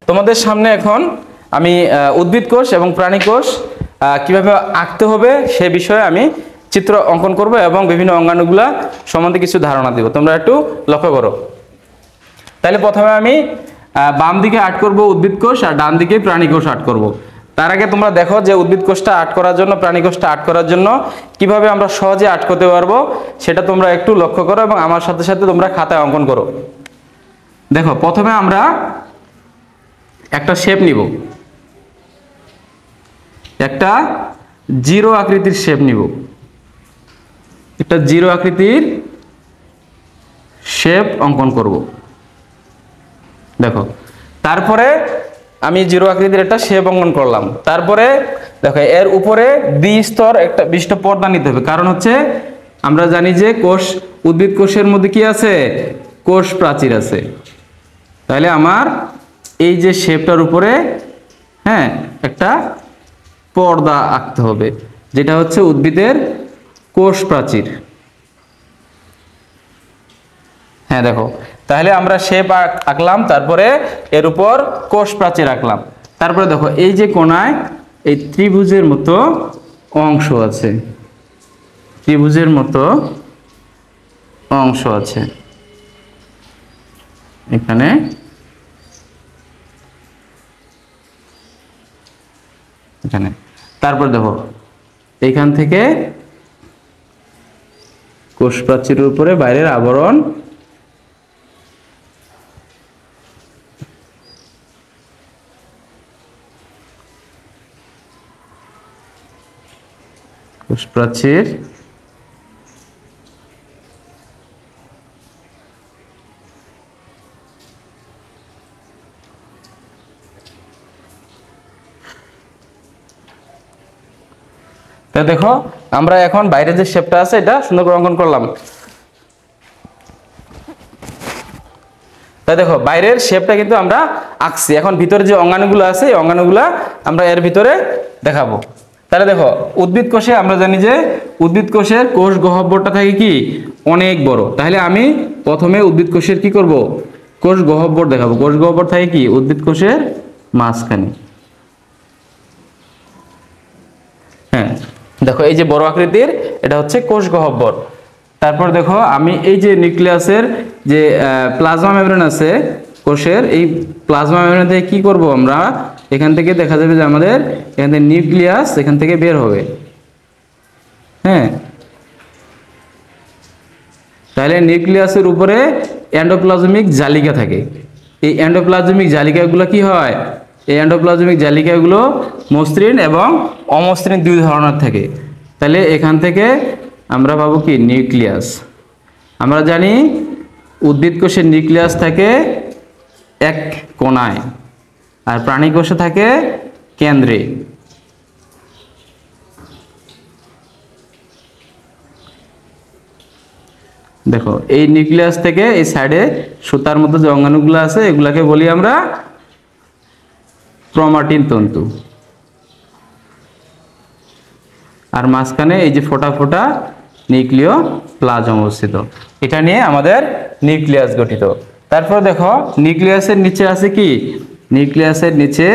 তোমাদের সামনে এখন আমি উদ্ভিদ কোষ এবং প্রাণী কোষ কিভাবে আঁকতে হবে সে বিষয়ে আমি চিত্র অঙ্কন করব এবং বিভিন্ন অঙ্গাণুগুলা সম্বন্ধে কিছু ধারণা দেব। তোমরা একটু লক্ষ্য করো। তাহলে প্রথমে আমি বাম দিকে আর্ট করব উদ্ভিদ কোষ আর ডান দিকে প্রাণী কোষ আর্ট করব। তার আগে তোমরা দেখো যে উদ্ভিদ কোষটা আর্ট করার জন্য, প্রাণী কোষটা আর্ট করার জন্য কিভাবে আমরা সহজে আর্ট করতে পারবো সেটা তোমরা একটু লক্ষ্য করো এবং আমার সাথে সাথে তোমরা খাতায় অঙ্কন করো। দেখো, প্রথমে আমরা একটা শেপ নিব, একটা জিরো আকৃতির শেপ নিব, একটা জিরো আকৃতির শেপ অঙ্কন করব। দেখো, তারপরে আমি জিরো আকৃতির একটা শেপ অঙ্কন করলাম। তারপরে দেখো, এর উপরে দ্বিস্তর একটা বিশিষ্ট পর্দা নিতে হবে, কারণ হচ্ছে আমরা জানি যে উদ্ভিদ কোষের মধ্যে কি আছে, কোষ প্রাচীর আছে। তাহলে আমার এই যে শেপটার উপরে একটা পর্দা আঁকতে হবে, যেটা হচ্ছে উদ্ভিদের কোষ প্রাচীর। দেখো, তাহলে আমরা শেপ আঁকলাম, তারপরে এর উপর কোষ প্রাচীর আঁকলাম। তারপরে দেখো, এই যে কোণায় এই ত্রিভুজের মতো অংশ আছে, ত্রিভুজের মতো অংশ আছে এখানে। তারপর দেখো, এইখান থেকে কোষ প্রাচীরের উপরে বাইরের আবরণ, কোষ প্রাচীর দেখো, আমরা এখন বাইরে যে শেপটা আছে এটা সুন্দর করে অঙ্কন করলাম। তাই দেখো, বাইরের শেপটা কিন্তু আমরা আঁকছি। এখন ভিতরে যে অঙ্গাণুগুলো আছে এই অঙ্গাণুগুলা আমরা এর ভিতরে দেখাবো। তাহলে দেখো, উদ্ভিদ কোষে আমরা জানি যে উদ্ভিদ কোষের কোষ গহ্বরটা থাকে কি অনেক বড়। তাহলে আমি প্রথমে উদ্ভিদ কোষের কি করব, কোষ গহ্বর দেখাবো। কোষ গহ্বর থাকে কি উদ্ভিদ কোষের মাঝখানে। দেখো, এই যে বড় আকৃতির এটা হচ্ছে কোষ গহ্বর। তারপর দেখো, আমি এই যে নিউক্লিয়াসের যে প্লাজমা মেমব্রেন আছে কোষের, এই প্লাজমা মেমব্রেন থেকে কি করব আমরা, এখান থেকে দেখা যাবে যে আমাদের এখান থেকে নিউক্লিয়াস এখান থেকে বের হবে। তাহলে নিউক্লিয়াসের উপরে এন্ডোপ্লাজমিক জালিকা থাকে। এই এন্ডোপ্লাজমিক জালিকাগুলো কি হয়, এই এন্ডোপ্লাজমিক জালিকাগুলো মসৃণ এবং অমসৃণ দুই ধরনের থাকে। তাহলে এখান থেকে আমরা পাবো কি নিউক্লিয়াস। আমরা জানি উদ্ভিদ কোষের নিউক্লিয়াস থাকে এক কোণায় আর প্রাণী কোষে থাকে কেন্দ্রে। দেখো, এই নিউক্লিয়াস থেকে এই সাইডে সুতার মতো যে অঙ্গাণুগুলো আছে এগুলাকে বলি আমরা ক্রোমাটিন তন্তু। আর মাঝখানে এই যে ফোটা ফোটা নিউক্লিয় প্লাজম অবস্থিত। এটা নিয়ে আমাদের নিউক্লিয়াস গঠিত। তারপর দেখো, নিউক্লিয়াসের নিচে আছে কি, নিউক্লিয়াসের নিচে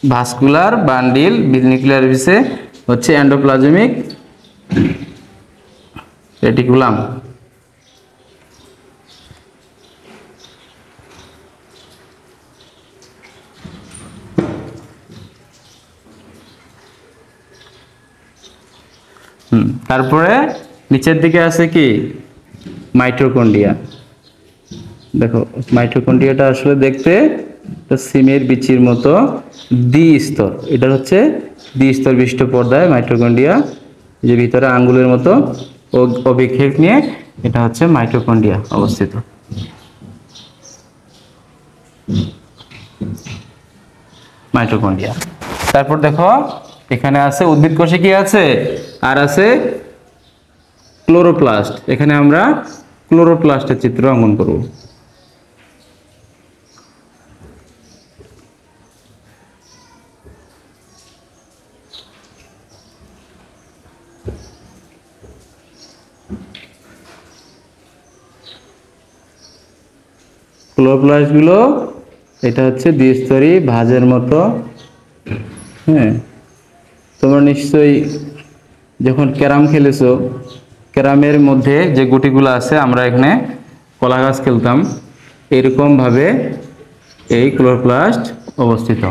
ভাস্কুলার বান্ডিল, নিউক্লিয়ার ভিসে হচ্ছে এন্ডোপ্লাজমিক রেটিকুলাম। তারপরে নিচের দিকে আছে কি মাইটোকন্ড্রিয়া। দেখো, মাইটোকন্ড্রিয়াটা আসলে দেখতে সিমের বিচির মতো দ্বিস্তর। এটা হচ্ছে দ্বিস্তর বিশিষ্ট পর্দায় মাইটোকন্ড্রিয়া, যে ভিতরে আঙ্গুলের মতো অভিক্ষেপ নিয়ে এটা হচ্ছে মাইটোকন্ড্রিয়া অবস্থিত। মাইটোকন্ড্রিয়া। তারপর দেখো, এখানে আছে উদ্ভিদ কোষে কি আছে, আর আছে ক্লোরোপ্লাস্ট। এখানে আমরা ক্লোরোপ্লাস্টের চিত্র অঙ্কন করব। ক্লোরোপ্লাস্টগুলো এটা হচ্ছে দ্বিস্তরী ভাঁজের মতো। হ্যাঁ, তোমরা নিশ্চয়ই যখন ক্যারাম খেলেছো, ক্যারামের মধ্যে যে গুটিগুলো আছে, আমরা এখানে কলা গাছ খেলতাম, এরকমভাবে এই ক্লোরোপ্লাস্ট অবস্থিত।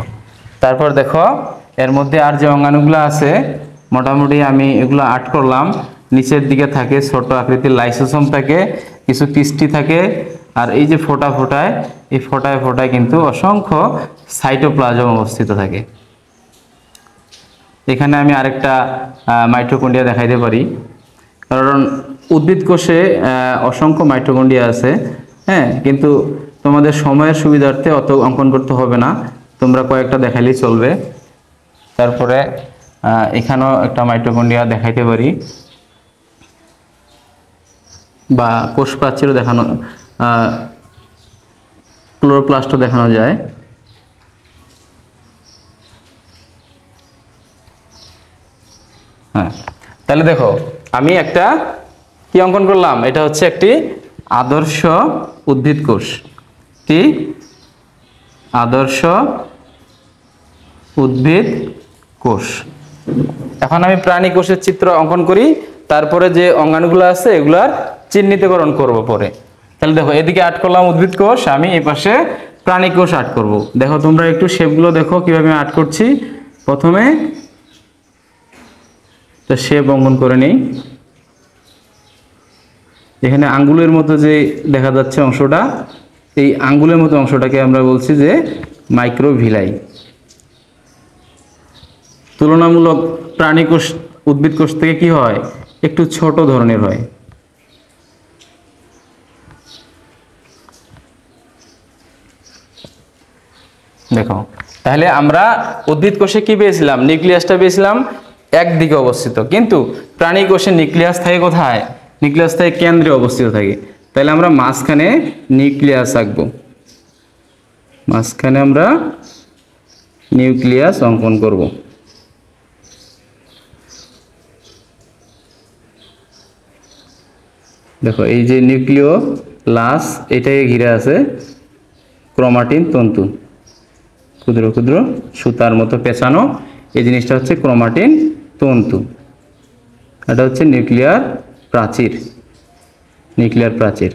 তারপর দেখো এর মধ্যে আর যে অঙ্গাণুগুলো আছে মোটামুটি আমি এগুলো আর্ট করলাম। নিচের দিকে থাকে ছোট আকৃতির লাইসোসোম থাকে, কিছু কিস্টি থাকে, আর এই যে ফোঁটা ফোঁটায়, এই ফোঁটায় ফোঁটায় কিন্তু অসংখ্য সাইটোপ্লাজম অবস্থিত থাকে। এখানে আমি আরেকটা মাইটোকন্ড্রিয়া দেখাইতে পারি, কারণ উদ্ভিদ কোষে অসংখ্য মাইটোকন্ড্রিয়া আছে। হ্যাঁ, কিন্তু তোমাদের সময়ের সুবিধার্থে অত অঙ্কন করতে হবে না, তোমরা কয়েকটা দেখাইলেই চলবে। তারপরে এখানেও একটা মাইটোকন্ড্রিয়া দেখাইতে পারি, বা কোষ প্রাচীরও দেখানো, ক্লোরোপ্লাস্টও দেখানো যায়। হ্যাঁ, তাহলে দেখো আমি একটা কি অঙ্কন করলাম, এটা হচ্ছে একটি আদর্শ উদ্ভিদ কোষ। কি আদর্শ উদ্ভিদ কোষ। এখন আমি প্রাণী কোষের চিত্র অঙ্কন করি, তারপরে যে অঙ্গাণুগুলো আছে এগুলার চিহ্নিতকরণ করব পরে। তাহলে দেখো এদিকে আর্ট করলাম উদ্ভিদ কোষ, আমি এই পাশে প্রাণী কোষ আর্ট করব। দেখো তোমরা একটু শেপগুলো দেখো কিভাবে আমি আর্ট করছি। প্রথমে শেপ অঙ্কন করে নেই। এখানে আঙ্গুলের মতো যে দেখা যাচ্ছে অংশটা, এই আঙ্গুলের মতো অংশটাকে আমরা বলছি যে মাইক্রোভিলাই। তুলনামূলক প্রাণী কোষ উদ্ভিদ কোষ থেকে কি হয়, একটু ছোট ধরনের হয়। দেখো তাহলে আমরা উদ্ভিদ কোষে কি পেয়েছিলাম, নিউক্লিয়াসটা পেয়েছিলাম একদিকে অবস্থিত, কিন্তু প্রাণী কোষে নিউক্লিয়াস থাকে কোথায়, নিউক্লিয়াস থাকে কেন্দ্রে অবস্থিত থাকে। তাহলে আমরা মাঝখানে নিউক্লিয়াস আঁকবো, মাঝখানে আমরা নিউক্লিয়াস অঙ্কন করব। দেখো এই যে নিউক্লিয় লাস, এটাকে ঘিরে আছে ক্রোমাটিন তন্তু, ক্ষুদ্র ক্ষুদ্র সুতার মতো পেঁচানো, এই জিনিসটা হচ্ছে ক্রোমাটিন তন্তু। এটা হচ্ছে নিউক্লিয়ার প্রাচীর, নিউক্লিয়ার প্রাচীর।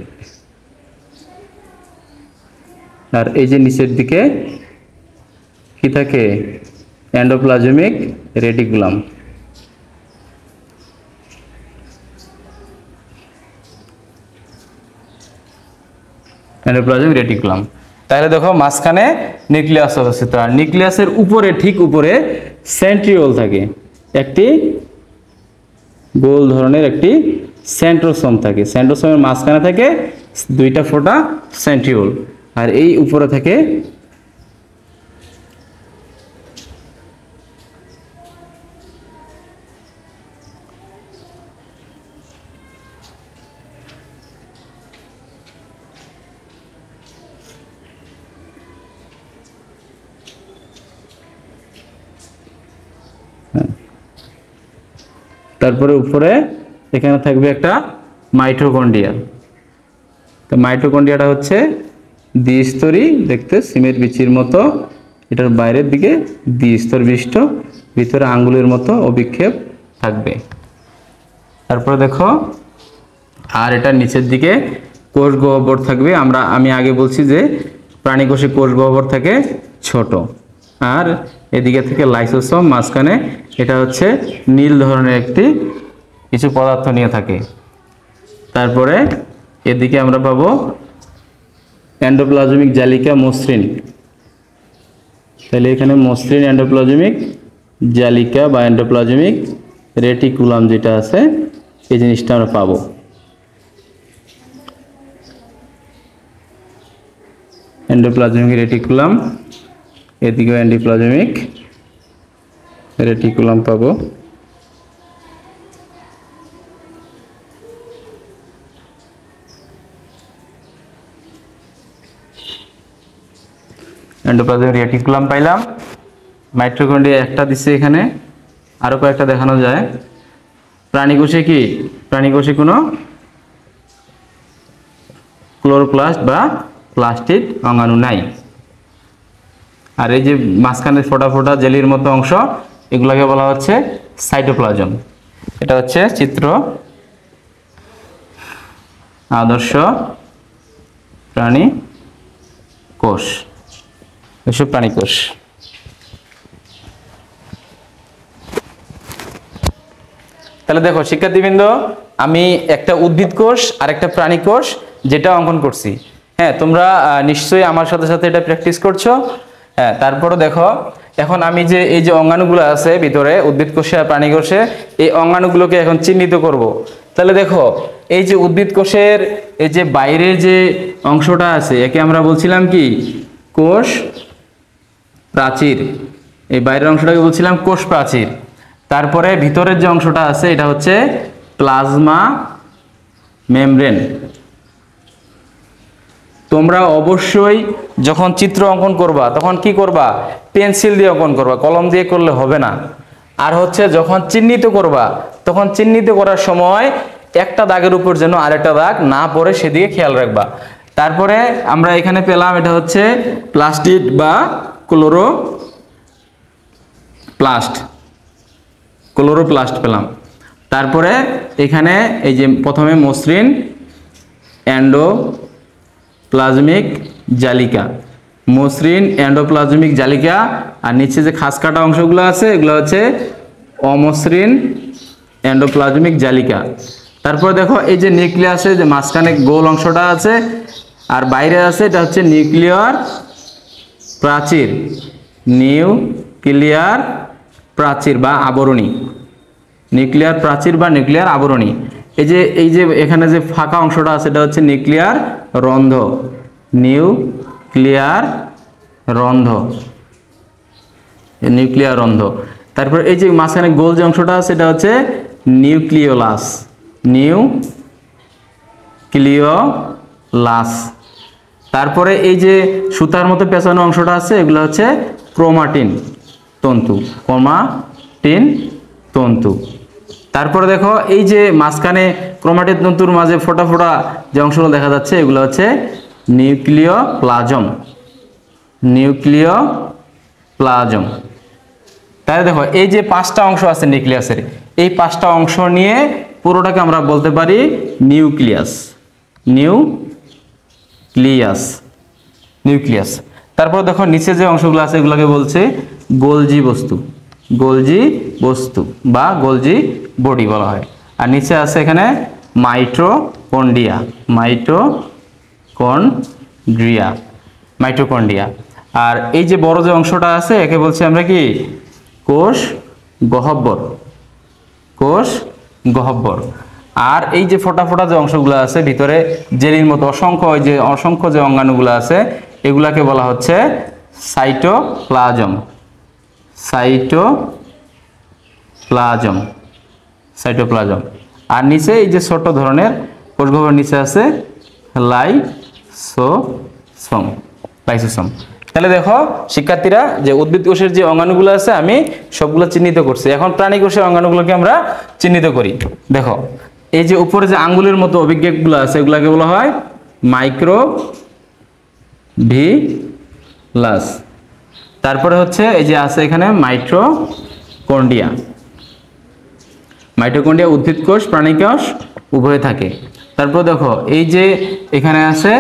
আর এই যে নিচের দিকে কি থাকে, এন্ডোপ্লাজমিক রেটিকুলাম। Endoplasmic reticulum. তাহলে দেখো মাঝখানে নিউক্লিয়াস অবস্থিত, আর নিউক্লিয়াসের উপরে, ঠিক উপরে সেন্ট্রিওল থাকে, একটি গোল ধরনের একটি সেন্ট্রোসোম থাকে। সেন্ট্রোসোমের মাঝখানে থাকে দুইটা ফোঁটা সেন্ট্রিওল, আর এই উপরে থাকে তারপরে উপরে এখানে থাকবে একটা মাইটোকন্ড্রিয়া। তো মাইটোকন্ড্রিয়াটা হচ্ছে দ্বিস্তরী, দেখতে সিমের বিচির মতো, এটার বাইরের দিকে দ্বিস্তর বিশিষ্ট, ভিতরে আঙ্গুলের মতো অভিক্ষেপ থাকবে। তারপরে দেখো আর এটা নিচের দিকে কোষ গহ্বর থাকবে। আমি আগে বলছি যে প্রাণী কোষে কোষ গহ্বর থাকে ছোট, আর এদিকে থেকে লাইসোসোম, মাঝখানে এটা হচ্ছে নীল ধরনের একটি কিছু পদার্থ নিয়ে থাকে। তারপরে এদিকে আমরা পাবো এন্ডোপ্লাজমিক জালিকা মসৃণ। তাহলে এখানে মসৃণ এন্ডোপ্লাজমিক জালিকা বা এন্ডোপ্লাজমিক রেটিকুলাম যেটা আছে, এই জিনিসটা আমরা পাবো। এন্ডোপ্লাজমিক রেটিকুলাম, এদিকেও এন্ডোপ্লাজমিক রেটিকুলাম পাবো। এন্ডোপ্লাজমিক রেটিকুলাম পাইলাম। মাইটোকন্ড্রিয়া একটা দিচ্ছে, এখানে আরো কয়েকটা দেখানো যায়। প্রাণী কোষে কি, প্রাণী কোষে কোনো ক্লোরোপ্লাস্ট বা প্লাস্টিড অঙ্গাণু নাই। আর এই যে মাঝখানে ফোটা ফোটা জেলির মতো অংশ, এগুলোকে বলা হচ্ছে সাইটোপ্লাজম। এটা হচ্ছে চিত্র আদর্শ প্রাণী কোষ, এসব প্রাণী কোষ। তাহলে দেখো শিক্ষার্থীবৃন্দ, আমি একটা উদ্ভিদ কোষ আর একটা প্রাণী কোষ যেটা অঙ্কন করছি। হ্যাঁ, তোমরা নিশ্চয়ই আমার সাথে সাথে এটা প্র্যাকটিস করছো। হ্যাঁ, তারপরে দেখো এখন আমি যে এই যে অঙ্গাণুগুলো আছে ভিতরে উদ্ভিদ কোষে আর প্রাণী কোষে, এই অঙ্গাণুগুলোকে এখন চিহ্নিত করব। তাহলে দেখো এই যে উদ্ভিদ কোষের এই যে বাইরের যে অংশটা আছে, একে আমরা বলছিলাম কি কোষ প্রাচীর। এই বাইরের অংশটাকে বলছিলাম কোষ প্রাচীর। তারপরে ভিতরের যে অংশটা আছে এটা হচ্ছে প্লাজমা মেমব্রেন। তোমরা অবশ্যই যখন চিত্র অঙ্কন করবা তখন কি করবা, পেন্সিল দিয়ে অঙ্কন করবা, কলম দিয়ে করলে হবে না। আর হচ্ছে যখন চিহ্নিত করবা তখন চিহ্নিত করার সময় একটা দাগের উপর যেন আরেকটা দাগ না পড়ে সেদিকে খেয়াল রাখবা। তারপরে আমরা এখানে পেলাম এটা হচ্ছে প্লাস্টিড বা ক্লোরোপ্লাস্ট পেলাম। তারপরে এখানে এই যে প্রথমে মসৃণ এন্ডোপ্লাজমিক জালিকা, মসৃণ এন্ডোপ্লাজমিক জালিকা। আর নিচে যে খাস কাটা অংশগুলো আছে এগুলো হচ্ছে অমসৃণ এন্ডোপ্লাজমিক জালিকা। তারপরে দেখো এই যে নিউক্লিয়াসের যে মাঝখানে গোল অংশটা আছে আর বাইরে আছে এটা হচ্ছে নিউক্লিয়ার প্রাচীর, নিউক্লিয়ার প্রাচীর বা আবরণী, নিউক্লিয়ার প্রাচীর বা নিউক্লিয়ার আবরণী। এই যে এখানে যে ফাঁকা অংশটা আছে এটা হচ্ছে নিউক্লিয়ার রন্ধ্র, নিউক্লিয়ার রন্ধ্র। তারপর এই যে মাঝখানে গোল যে অংশটা আছে এটা হচ্ছে নিউক্লিওলাস। তারপরে এই যে সুতার মতো পেঁচানো অংশটা আছে এগুলো হচ্ছে ক্রোমাটিন তন্তু। তারপরে দেখো এই যে মাঝখানে ক্রোমাটিন তন্তুর মাঝে ফোটা ফোটা যে অংশগুলো দেখা যাচ্ছে এগুলো হচ্ছে নিউক্লিওপ্লাজম। তাহলে দেখো এই যে 5টা অংশ আছে নিউক্লিয়াসের, এই 5টা অংশ নিয়ে পুরোটাকে আমরা বলতে পারি নিউক্লিয়াস। তারপর দেখো নিচে যে অংশগুলো আছে এগুলোকে বলছে গোলজি বস্তু বা গোলজি বডি বলা হয়। আর নিচে আছে এখানে মাইটোকন্ড্রিয়া। আর এই যে বড় যে অংশটা আছে একে বলছি আমরা কি কোষ গহ্বর। আর এই যে ফোটা ফোটা যে অংশগুলো আছে ভিতরে জেলির মতো অসংখ্য যে অঙ্গাণুগুলো আছে এগুলাকে বলা হচ্ছে সাইটোপ্লাজম। আর নিচে এই যে ছোট ধরনের কোষগহ্বরের নিচে আছে লাইসোসোম। তাহলে দেখো শিক্ষার্থীরা যে উদ্ভিদ কোষের যে অঙ্গাণুগুলো আছে আমি সবগুলো চিহ্নিত করছি। এখন প্রাণী কোষের অঙ্গাণুগুলোকে আমরা চিহ্নিত করি। দেখো এই যে উপরে যে আঙ্গুলের মতো অভিজ্ঞগুলো আছে এগুলোকে বলা হয় মাইক্রোভিলাস। তারপরে হচ্ছে এই যে আছে এখানে মাইটোকন্ড্রিয়া উদ্ভিদ কোষ প্রাণী কোষ উভয়ে থাকে। তারপর দেখো এই যে এখানে আছে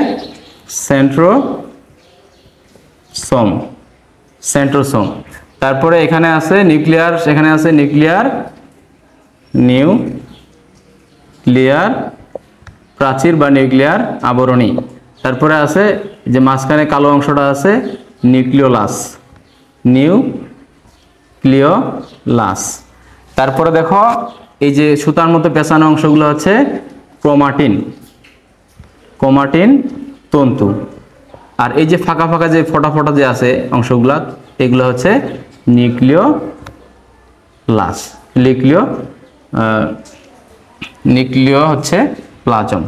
সেন্ট্রোসোম। তারপরে এখানে আছে নিউক্লিয়ার প্রাচীর বা নিউক্লিয়ার আবরণী। তারপরে আছে যে মাঝখানে কালো অংশটা আছে নিউক্লিওলাস। তারপরে দেখো এই যে সুতার মতো পেঁচানো অংশগুলো হচ্ছে ক্রোমাটিন তন্তু। আর এই যে ফাঁকা ফাঁকা যে ফোটা ফোটা যে আছে অংশগুলো এগুলো হচ্ছে নিউক্লিয় হচ্ছে প্লাজম।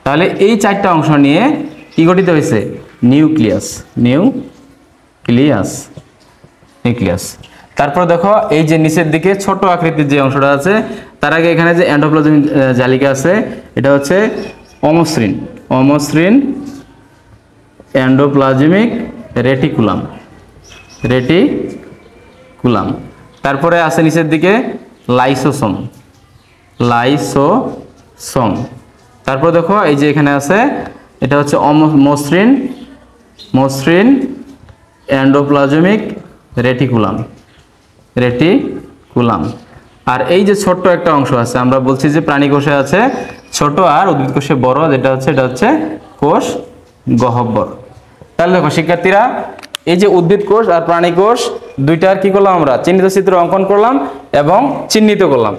তাহলে এই 4টা অংশ নিয়ে কি গঠিত হয়েছে নিউক্লিয়াস। তারপর দেখো এই যে নিচের দিকে ছোট আকৃতির যে অংশটা আছে তার আগে এখানে যে এন্ডোপ্লাজমিক জালিকা আছে এটা হচ্ছে অমসৃণ এন্ডোপ্লাজমিক রেটিকুলাম। তারপরে আছে নিচের দিকে লাইসোসোম। তারপর দেখো এই যে এখানে আছে, এটা হচ্ছে মসৃণ এন্ডোপ্লাজমিক রেটিকুলাম। আর এই যে ছোট্ট একটা অংশ আছে, আমরা বলছি যে প্রাণী কোষে আছে ছোট আর উদ্ভিদ কোষে বড়, এটা হচ্ছে কোষ গহ্বর। তাহলে দেখো শিক্ষার্থীরা, এই যে উদ্ভিদ কোষ আর প্রাণী কোষ দুইটার কি করলাম, আমরা চিহ্নিত চিত্র অঙ্কন করলাম এবং চিহ্নিত করলাম।